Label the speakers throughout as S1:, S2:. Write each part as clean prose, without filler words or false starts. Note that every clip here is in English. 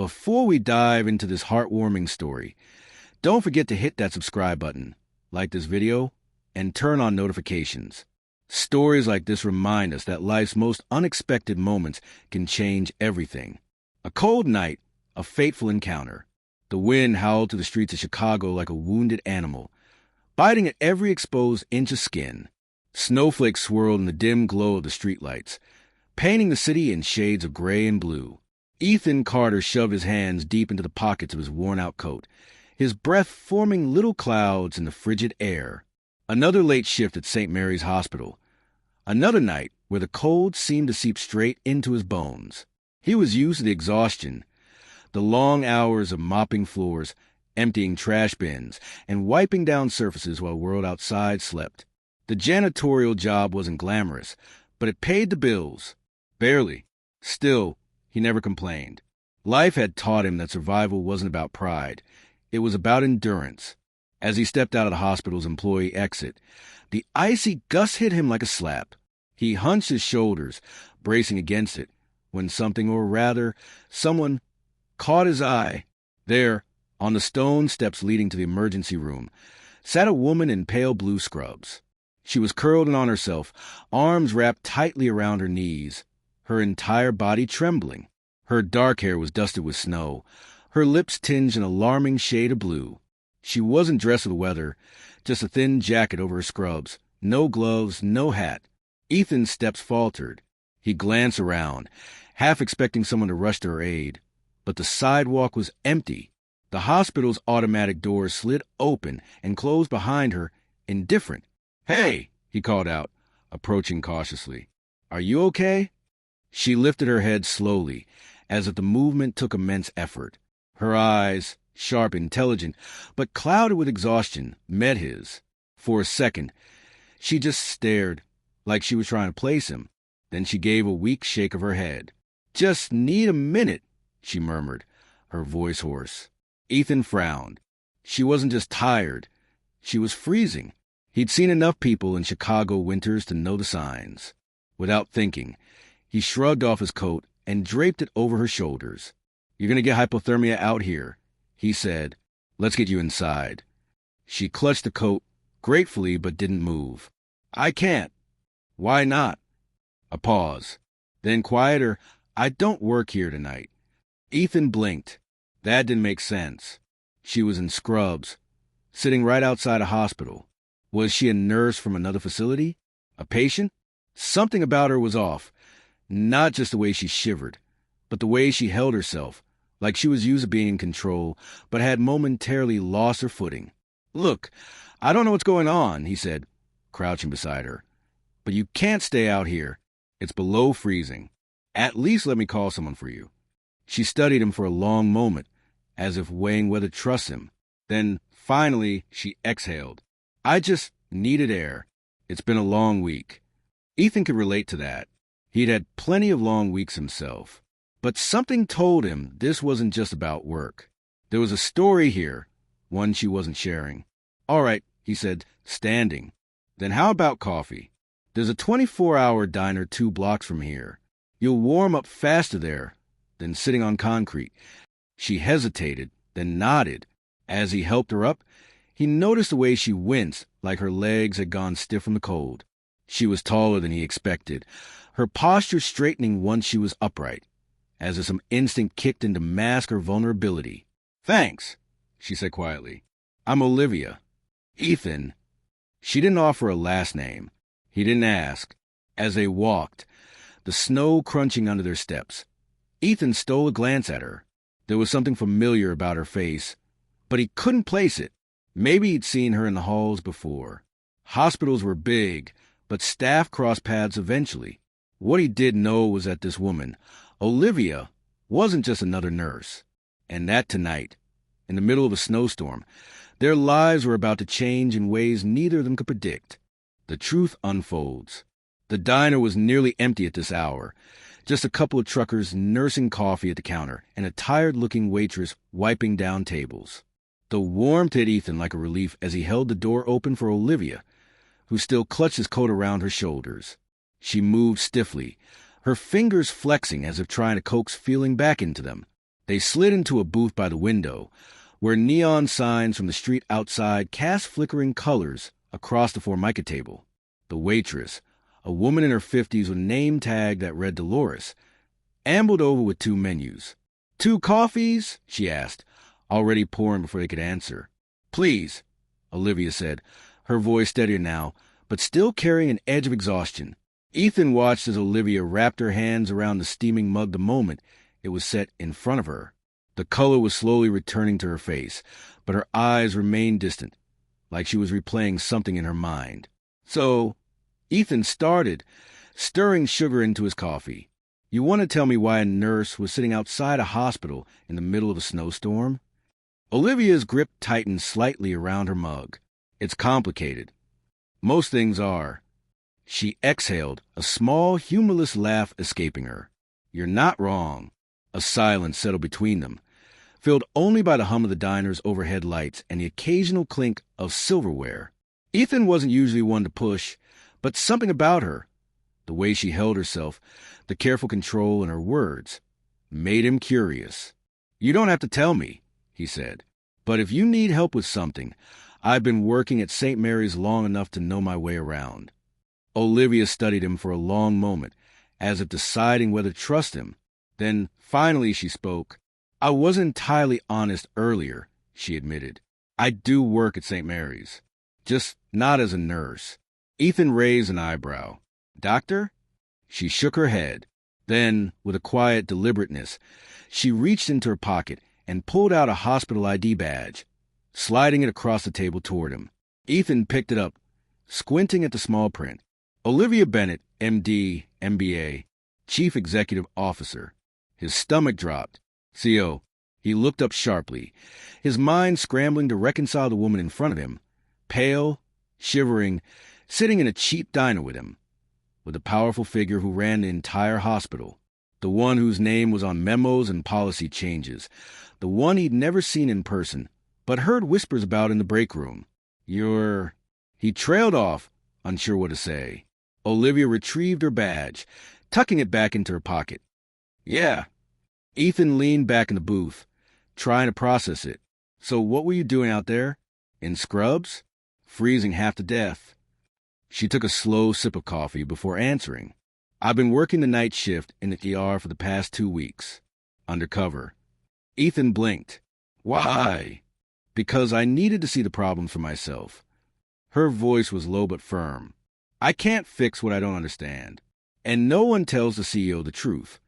S1: before we dive into this heartwarming story, don't forget to hit that subscribe button, like this video, and turn on notifications. Stories like this remind us that life's most unexpected moments can change everything. A cold night, a fateful encounter. The wind howled through the streets of Chicago like a wounded animal, biting at every exposed inch of skin. Snowflakes swirled in the dim glow of the streetlights, painting the city in shades of gray and blue. Ethan Carter shoved his hands deep into the pockets of his worn-out coat, his breath forming little clouds in the frigid air. Another late shift at St. Mary's Hospital. Another night where the cold seemed to seep straight into his bones. He was used to the exhaustion, the long hours of mopping floors, emptying trash bins, and wiping down surfaces while the world outside slept. The janitorial job wasn't glamorous, but it paid the bills. Barely. Still, he never complained. Life had taught him that survival wasn't about pride. It was about endurance. As he stepped out of the hospital's employee exit, the icy gust hit him like a slap. He hunched his shoulders, bracing against it, when something, or rather, someone, caught his eye. There, on the stone steps leading to the emergency room, sat a woman in pale blue scrubs. She was curled in on herself, arms wrapped tightly around her knees, her entire body trembling. Her dark hair was dusted with snow, her lips tinged an alarming shade of blue. She wasn't dressed for the weather, just a thin jacket over her scrubs, no gloves, no hat. Ethan's steps faltered. He glanced around, half expecting someone to rush to her aid. But the sidewalk was empty. The hospital's automatic doors slid open and closed behind her, indifferent. "Hey," he called out, approaching cautiously. "Are you okay?" She lifted her head slowly, as if the movement took immense effort. Her eyes, sharp, intelligent, but clouded with exhaustion, met his. For a second, she just stared, like she was trying to place him. Then she gave a weak shake of her head. "Just need a minute," she murmured, her voice hoarse. Ethan frowned. She wasn't just tired. She was freezing. He'd seen enough people in Chicago winters to know the signs. Without thinking, he shrugged off his coat and draped it over her shoulders. "You're going to get hypothermia out here," he said. "Let's get you inside." She clutched the coat, gratefully, but didn't move. "I can't." "Why not?" A pause. Then quieter, "I don't work here tonight." Ethan blinked. That didn't make sense. She was in scrubs, sitting right outside a hospital. Was she a nurse from another facility? A patient? Something about her was off. Not just the way she shivered, but the way she held herself, like she was used to being in control, but had momentarily lost her footing. "Look, I don't know what's going on," he said, crouching beside her. "But you can't stay out here. It's below freezing. At least let me call someone for you." She studied him for a long moment, as if weighing whether to trust him. Then, finally, she exhaled. "I just needed air. It's been a long week." Ethan could relate to that. He'd had plenty of long weeks himself. But something told him this wasn't just about work. There was a story here, one she wasn't sharing. "All right," he said, standing. "Then how about coffee? There's a 24-hour diner 2 blocks from here. You'll warm up faster there than sitting on concrete." She hesitated, then nodded. As he helped her up, he noticed the way she winced, like her legs had gone stiff from the cold. She was taller than he expected, her posture straightening once she was upright, as if some instinct kicked in to mask her vulnerability. "Thanks," she said quietly. "I'm Olivia." "Ethan." She didn't offer a last name. He didn't ask. As they walked, the snow crunching under their steps, Ethan stole a glance at her. There was something familiar about her face, but he couldn't place it. Maybe he'd seen her in the halls before. Hospitals were big, but staff crossed paths eventually. What he did know was that this woman, Olivia, wasn't just another nurse. And that tonight, in the middle of a snowstorm, their lives were about to change in ways neither of them could predict. The truth unfolds. The diner was nearly empty at this hour. Just a couple of truckers nursing coffee at the counter and a tired-looking waitress wiping down tables. The warmth hit Ethan like a relief as he held the door open for Olivia, who still clutched his coat around her shoulders. She moved stiffly, her fingers flexing as if trying to coax feeling back into them. They slid into a booth by the window, where neon signs from the street outside cast flickering colors across the Formica table. The waitress, a woman in her 50s with a name tag that read Dolores, ambled over with 2 menus. 2 coffees? She asked, already pouring before they could answer. Please, Olivia said, her voice steadier now, but still carrying an edge of exhaustion. Ethan watched as Olivia wrapped her hands around the steaming mug the moment it was set in front of her. The color was slowly returning to her face, but her eyes remained distant, like she was replaying something in her mind. So, Ethan started, stirring sugar into his coffee. You want to tell me why a nurse was sitting outside a hospital in the middle of a snowstorm? Olivia's grip tightened slightly around her mug. It's complicated. Most things are. She exhaled, a small, humorless laugh escaping her. You're not wrong. A silence settled between them, filled only by the hum of the diner's overhead lights and the occasional clink of silverware. Ethan wasn't usually one to push, but something about her, the way she held herself, the careful control in her words, made him curious. You don't have to tell me, he said, but if you need help with something, I've been working at St. Mary's long enough to know my way around. Olivia studied him for a long moment, as if deciding whether to trust him. Then, finally, she spoke. I wasn't entirely honest earlier, she admitted. I do work at St. Mary's, just not as a nurse. Ethan raised an eyebrow. Doctor? She shook her head. Then, with a quiet deliberateness, she reached into her pocket and pulled out a hospital ID badge, sliding it across the table toward him. Ethan picked it up, squinting at the small print. Olivia Bennett, MD, MBA, Chief Executive Officer. His stomach dropped. CO. He looked up sharply, his mind scrambling to reconcile the woman in front of him, pale, shivering, sitting in a cheap diner with him, with the powerful figure who ran the entire hospital, the one whose name was on memos and policy changes, the one he'd never seen in person, but heard whispers about in the break room. You're... He trailed off, unsure what to say. Olivia retrieved her badge, tucking it back into her pocket. Yeah. Ethan leaned back in the booth, trying to process it. So what were you doing out there? In scrubs? Freezing half to death. She took a slow sip of coffee before answering. I've been working the night shift in the ER for the past 2 weeks. Undercover. Ethan blinked. Why? Because I needed to see the problems for myself. Her voice was low but firm. I can't fix what I don't understand. And no one tells the CEO the truth.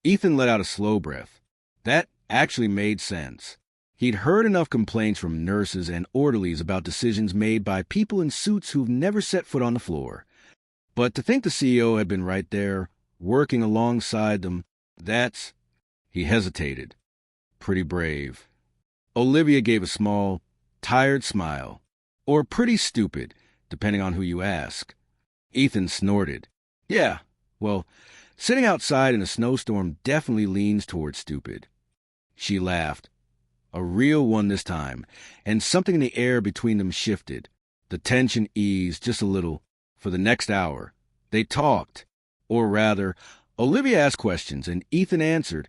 S1: Ethan let out a slow breath. That actually made sense. He'd heard enough complaints from nurses and orderlies about decisions made by people in suits who've never set foot on the floor. But to think the CEO had been right there, working alongside them, that's... He hesitated. Pretty brave. Olivia gave a small, tired smile. Or pretty stupid, depending on who you ask. Ethan snorted. Yeah, well, sitting outside in a snowstorm definitely leans towards stupid. She laughed. A real one this time, and something in the air between them shifted. The tension eased just a little. For the next hour, they talked. Or rather, Olivia asked questions, and Ethan answered.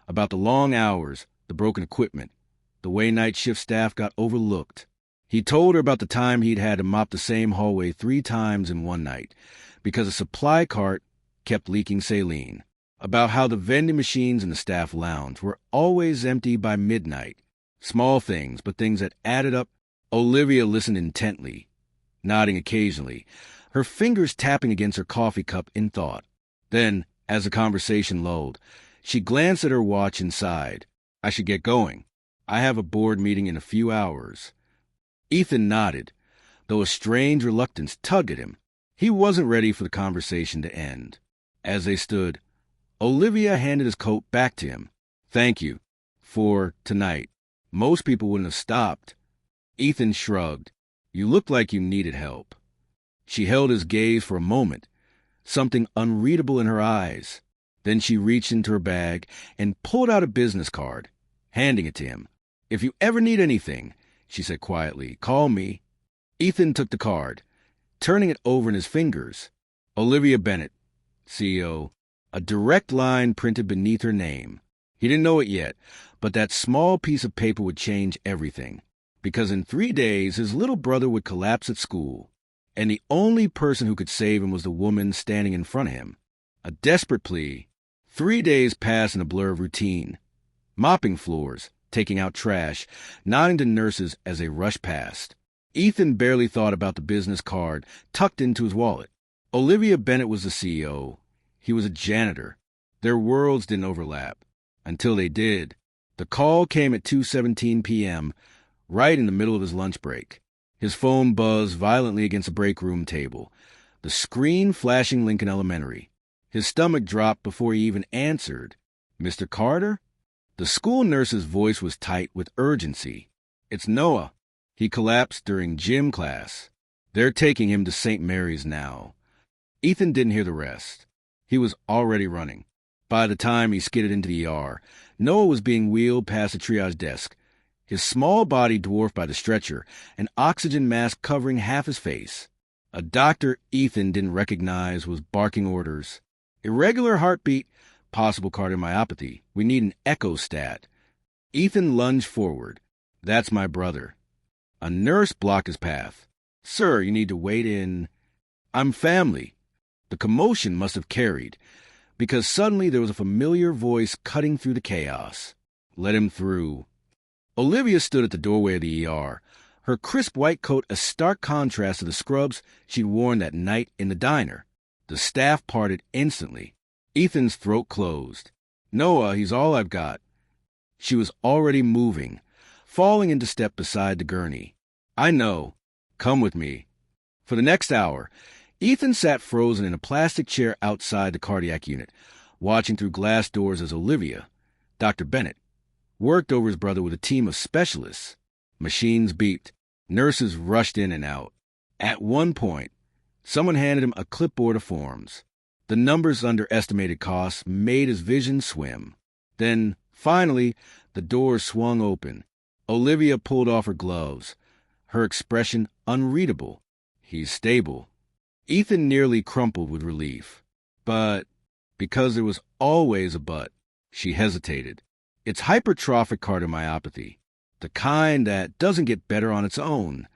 S1: About the long hours, the broken equipment, the way night shift staff got overlooked. He told her about the time he'd had to mop the same hallway 3 times in one night, because a supply cart kept leaking saline. About how the vending machines in the staff lounge were always empty by midnight. Small things, but things that added up. Olivia listened intently, nodding occasionally, her fingers tapping against her coffee cup in thought. Then, as the conversation lulled, she glanced at her watch and sighed. I should get going. I have a board meeting in a few hours. Ethan nodded, though a strange reluctance tugged at him. He wasn't ready for the conversation to end. As they stood, Olivia handed his coat back to him. Thank you. For tonight. Most people wouldn't have stopped. Ethan shrugged. You looked like you needed help. She held his gaze for a moment, something unreadable in her eyes. Then she reached into her bag and pulled out a business card, handing it to him. If you ever need anything, she said quietly, call me. Ethan took the card, turning it over in his fingers. Olivia Bennett, CEO. A direct line printed beneath her name. He didn't know it yet, but that small piece of paper would change everything. Because in 3 days, his little brother would collapse at school, and the only person who could save him was the woman standing in front of him. A desperate plea. 3 days passed in a blur of routine. Mopping floors, taking out trash, nodding to nurses as they rushed past. Ethan barely thought about the business card tucked into his wallet. Olivia Bennett was the CEO. He was a janitor. Their worlds didn't overlap. Until they did. The call came at 2:17 p.m., right in the middle of his lunch break. His phone buzzed violently against a break room table, the screen flashing Lincoln Elementary. His stomach dropped before he even answered. Mr. Carter? The school nurse's voice was tight with urgency. It's Noah. He collapsed during gym class. They're taking him to St. Mary's now. Ethan didn't hear the rest. He was already running. By the time he skidded into the ER, Noah was being wheeled past the triage desk, his small body dwarfed by the stretcher, an oxygen mask covering half his face. A doctor Ethan didn't recognize was barking orders. Irregular heartbeat, possible cardiomyopathy. We need an echo stat. Ethan lunged forward. That's my brother. A nurse blocked his path. Sir, you need to wait in. I'm family. The commotion must have carried, because suddenly there was a familiar voice cutting through the chaos. Let him through. Olivia stood at the doorway of the ER, her crisp white coat a stark contrast to the scrubs she'd worn that night in the diner. The staff parted instantly. Ethan's throat closed. Noah, he's all I've got. She was already moving, falling into step beside the gurney. I know. Come with me. For the next hour, Ethan sat frozen in a plastic chair outside the cardiac unit, watching through glass doors as Olivia, Dr. Bennett, worked over his brother with a team of specialists. Machines beeped. Nurses rushed in and out. At one point, someone handed him a clipboard of forms. The numbers under estimated costs made his vision swim. Then, finally, the doors swung open. Olivia pulled off her gloves, her expression unreadable. He's stable. Ethan nearly crumpled with relief. But, because there was always a but, she hesitated. It's hypertrophic cardiomyopathy, the kind that doesn't get better on its own.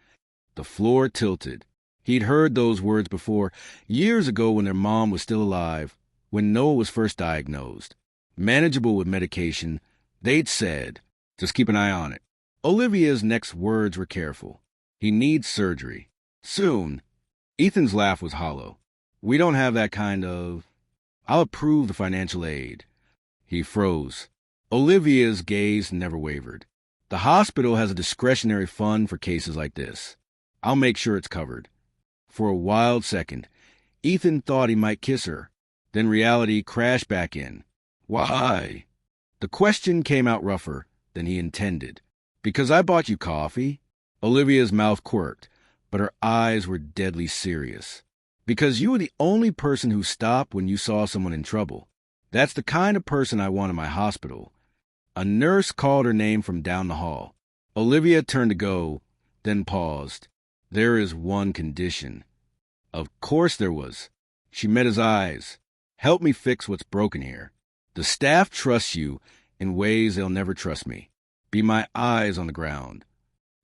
S1: The floor tilted. He'd heard those words before, years ago when their mom was still alive, when Noah was first diagnosed. Manageable with medication, they'd said, just keep an eye on it. Olivia's next words were careful. He needs surgery. Soon. Ethan's laugh was hollow. We don't have that kind of... I'll approve the financial aid. He froze. Olivia's gaze never wavered. The hospital has a discretionary fund for cases like this. I'll make sure it's covered. For a wild second, Ethan thought he might kiss her. Then reality crashed back in. Why? The question came out rougher than he intended. Because I bought you coffee? Olivia's mouth quirked, but her eyes were deadly serious. Because you were the only person who stopped when you saw someone in trouble. That's the kind of person I want in my hospital. A nurse called her name from down the hall. Olivia turned to go, then paused. There is one condition. Of course there was. She met his eyes. Help me fix what's broken here. The staff trusts you in ways they'll never trust me. Be my eyes on the ground.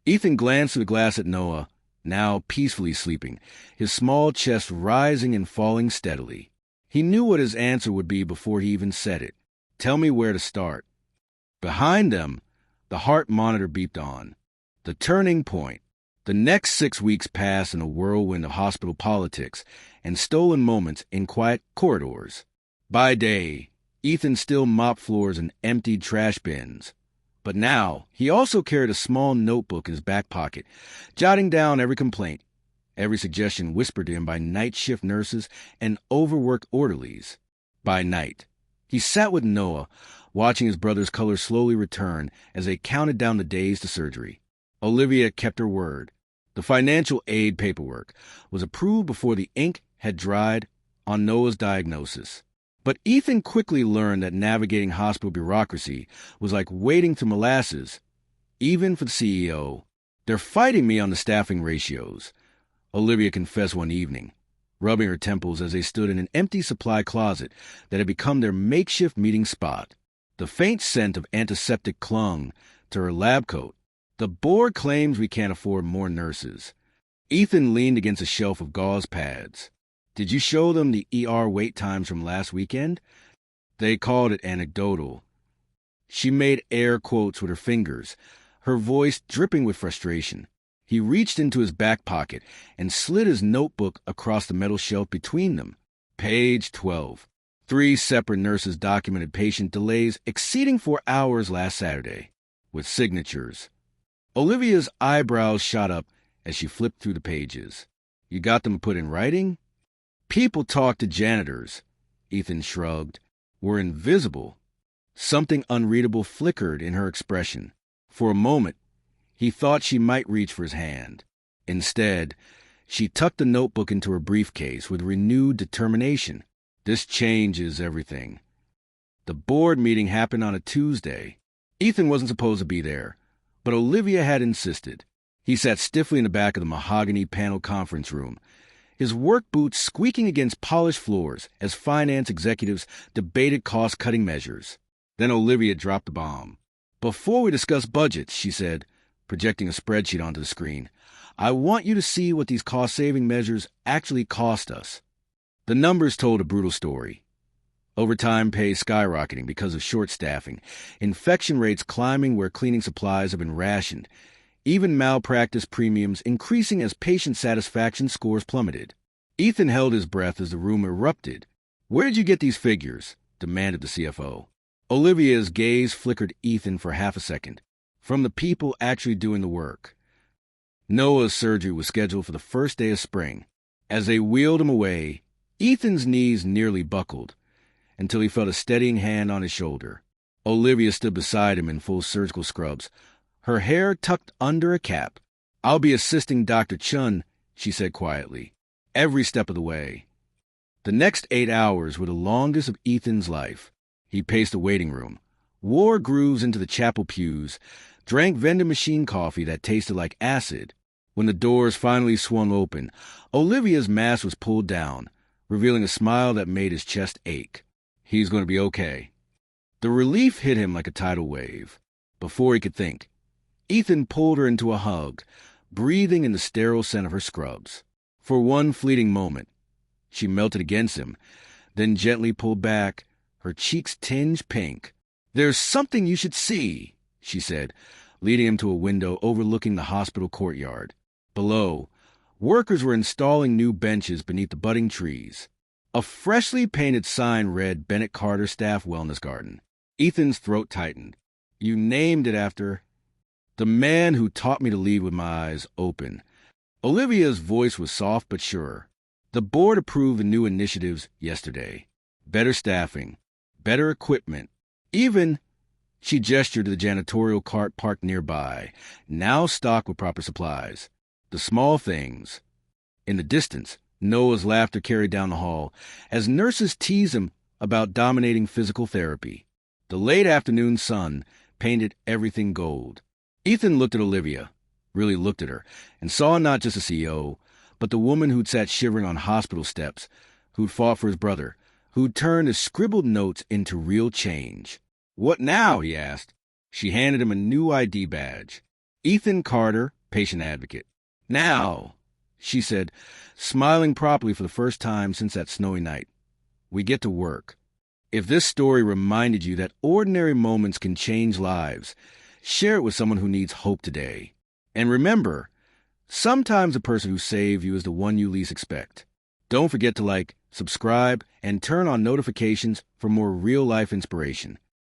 S1: Ethan glanced through the glass at Noah, now peacefully sleeping, his small chest rising and falling steadily. He knew what his answer would be before he even said it. Tell me where to start. Behind them, the heart monitor beeped on. The turning point. The next 6 weeks passed in a whirlwind of hospital politics and stolen moments in quiet corridors. By day, Ethan still mopped floors and emptied trash bins. But now, he also carried a small notebook in his back pocket, jotting down every complaint, every suggestion whispered to him by night shift nurses and overworked orderlies. By night, he sat with Noah, watching his brother's color slowly return as they counted down the days to surgery. Olivia kept her word. The financial aid paperwork was approved before the ink had dried on Noah's diagnosis. But Ethan quickly learned that navigating hospital bureaucracy was like wading through molasses, even for the CEO. They're fighting me on the staffing ratios, Olivia confessed one evening, rubbing her temples as they stood in an empty supply closet that had become their makeshift meeting spot. The faint scent of antiseptic clung to her lab coat. The board claims we can't afford more nurses. Ethan leaned against a shelf of gauze pads. Did you show them the ER wait times from last weekend? They called it anecdotal. She made air quotes with her fingers, her voice dripping with frustration. He reached into his back pocket and slid his notebook across the metal shelf between them. Page 12. 3 separate nurses documented patient delays exceeding 4 hours last Saturday, with signatures. Olivia's eyebrows shot up as she flipped through the pages. You got them put in writing? People talk to janitors, Ethan shrugged. We're invisible. Something unreadable flickered in her expression. For a moment, he thought she might reach for his hand. Instead, she tucked the notebook into her briefcase with renewed determination. This changes everything. The board meeting happened on a Tuesday. Ethan wasn't supposed to be there, but Olivia had insisted. He sat stiffly in the back of the mahogany panel conference room, his work boots squeaking against polished floors as finance executives debated cost-cutting measures. Then Olivia dropped the bomb. Before we discuss budgets, she said, projecting a spreadsheet onto the screen, I want you to see what these cost-saving measures actually cost us. The numbers told a brutal story. Overtime pay skyrocketing because of short staffing, infection rates climbing where cleaning supplies have been rationed, even malpractice premiums increasing as patient satisfaction scores plummeted. Ethan held his breath as the room erupted. Where'd you get these figures? Demanded the CFO. Olivia's gaze flickered Ethan for half a second. From the people actually doing the work. Noah's surgery was scheduled for the first day of spring. As they wheeled him away, Ethan's knees nearly buckled until he felt a steadying hand on his shoulder. Olivia stood beside him in full surgical scrubs, her hair tucked under a cap. I'll be assisting Dr. Chun, she said quietly, every step of the way. The next 8 hours were the longest of Ethan's life. He paced the waiting room, wore grooves into the chapel pews, drank vending machine coffee that tasted like acid. When the doors finally swung open, Olivia's mask was pulled down, revealing a smile that made his chest ache. He's going to be okay. The relief hit him like a tidal wave. Before he could think, Ethan pulled her into a hug, breathing in the sterile scent of her scrubs. For one fleeting moment, she melted against him, then gently pulled back, her cheeks tinged pink. There's something you should see, she said, leading him to a window overlooking the hospital courtyard. Below, workers were installing new benches beneath the budding trees. A freshly painted sign read Bennett Carter Staff Wellness Garden. Ethan's throat tightened. You named it after the man who taught me to lead with my eyes open. Olivia's voice was soft but sure. The board approved the new initiatives yesterday. Better staffing, better equipment. Even, she gestured to the janitorial cart parked nearby, now stocked with proper supplies. The small things. In the distance, Noah's laughter carried down the hall as nurses teased him about dominating physical therapy. The late afternoon sun painted everything gold. Ethan looked at Olivia, really looked at her, and saw not just a CEO, but the woman who'd sat shivering on hospital steps, who'd fought for his brother, who'd turned his scribbled notes into real change. What now? He asked. She handed him a new ID badge. Ethan Carter, patient advocate. Now, she said, smiling properly for the first time since that snowy night. We get to work. If this story reminded you that ordinary moments can change lives, share it with someone who needs hope today. And remember, sometimes the person who saved you is the one you least expect. Don't forget to like, subscribe, and turn on notifications for more real-life inspiration.